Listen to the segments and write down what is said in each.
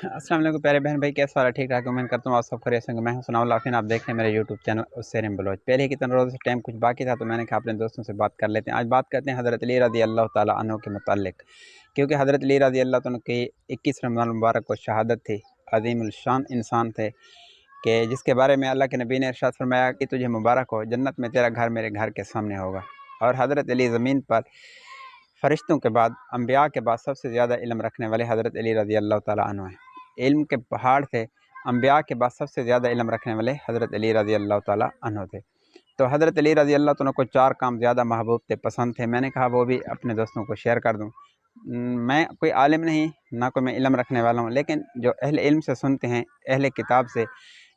अस्सलाम वालेकुम प्यारे बहन भाई, कैसा हाल? ठीक ठाक, उम्मीद करता हूँ आप सब खैरियत से होंगे। मैं हूं सुनाउल लाफिन, आप देख रहे हैं मेरे यूट्यूब चैनल उससे बलोच। पहले की तरह रोज़ टाइम कुछ बाकी था तो मैंने कहा अपने दोस्तों से बात कर लेते हैं। आज बात करते हैं हज़रत अली रज़ी अल्लाह ताला अन्हु के मुताल्लिक, क्योंकि हज़रत अली रज़ी अल्लाह ताला की 21 रमज़ान मुबारक को शहादत थी। अज़ीमुल शान इंसान थे कि जिसके बारे में अल्लाह के नबी ने इरशाद फरमाया कि तुझे मुबारक हो, जन्नत में तेरा घर मेरे घर के सामने होगा। और हज़रत अली ज़मीन पर फ़रिश्तों के बाद, अम्बिया के बाद सबसे ज़्यादा इल्म रखने वाले हज़रत अली रज़ी अल्लाह ताला अन्हु हैं। इल्म के पहाड़ थे। अम्बिया के बाद सबसे ज़्यादा इल्म रखने वाले हज़रत अली रज़ी अल्लाह ताला अन्हु थे। तो हज़रत अली रज़ी अल्लाह ताला को 4 काम ज़्यादा महबूब थे, पसंद थे। मैंने कहा वो भी अपने दोस्तों को शेयर कर दूँ। मैं कोई आलिम नहीं, ना कोई मैं इल्म रखने वाला हूँ, लेकिन जो अहले इल्म से सुनते हैं, अहले किताब से,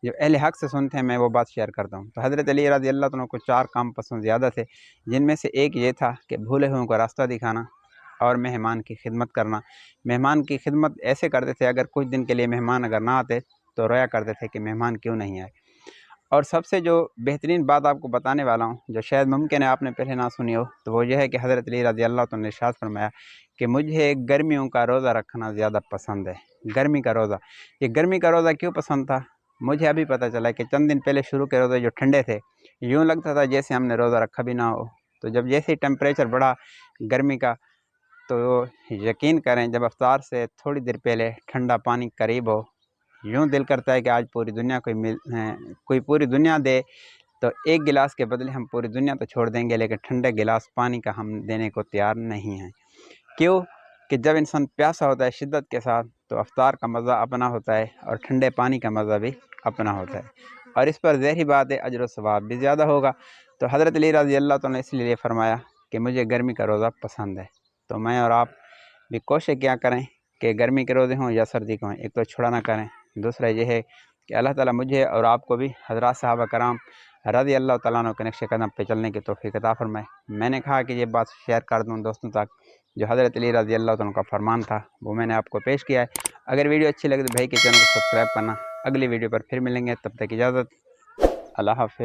जो अहले हक़ से सुनते हैं, मैं वो बात शेयर करता हूँ। तो हज़रत अली रज़ी अल्लाह ताला को 4 काम पसंद ज़्यादा थे, जिनमें से एक ये था कि भूले हुओं को रास्ता दिखाना और मेहमान की खिदमत करना। मेहमान की खिदमत ऐसे करते थे, अगर कुछ दिन के लिए मेहमान अगर ना आते तो रोया करते थे कि मेहमान क्यों नहीं आए। और सबसे जो बेहतरीन बात आपको बताने वाला हूँ, जो शायद मुमकिन है आपने पहले ना सुनी हो, तो वो ये है कि हज़रत अली रज़ी अल्लाह ताला ने इरशाद फरमाया कि मुझे गर्मियों का रोज़ा रखना ज़्यादा पसंद है। गर्मी का रोज़ा, ये गर्मी का रोज़ा क्यों पसंद था, मुझे अभी पता चला कि चंद दिन पहले शुरू के रोज़े जो ठंडे थे, यूँ लगता था जैसे हमने रोज़ा रखा भी ना हो। तो जब जैसे ही टेम्परेचर बढ़ा गर्मी का, तो यकीन करें जब अफ्तार से थोड़ी देर पहले ठंडा पानी करीब हो, यूँ दिल करता है कि आज पूरी दुनिया कोई पूरी दुनिया दे तो एक गिलास के बदले हम पूरी दुनिया तो छोड़ देंगे, लेकिन ठंडे गिलास पानी का हम देने को तैयार नहीं हैं। क्यों? कि जब इंसान प्यासा होता है शिद्दत के साथ, तो अफ्तार का मज़ा अपना होता है और ठंडे पानी का मज़ा भी अपना होता है, और इस पर ज़ाहिर बात है अजर व सवाब भी ज़्यादा होगा। तो हज़रत अली रज़ी अल्लाह ताला ने इसलिए फरमाया कि मुझे गर्मी का रोज़ा पसंद है। तो मैं और आप भी कोशिश क्या करें कि गर्मी के रोज़े हों या सर्दी के हों, एक तो छुड़ा ना करें। दूसरा ये है कि अल्लाह ताला मुझे और आपको भी हज़रात सहाबा कराम रज़ी अल्लाह ताला अन्हु के नक्शे कदम पे चलने की तौफ़ीक़ अता फ़रमाए। मैंने कहा कि ये बात शेयर कर दूँ दोस्तों तक, जो हज़रत अली रज़ी अल्लाह ताला का फ़रमान था वो मैंने आपको पेश किया है। अगर वीडियो अच्छी लगे तो भाई के चैनल को सब्सक्राइब करना। अगली वीडियो पर फिर मिलेंगे, तब तक इजाज़त, अल्लाह हाफ़िज़।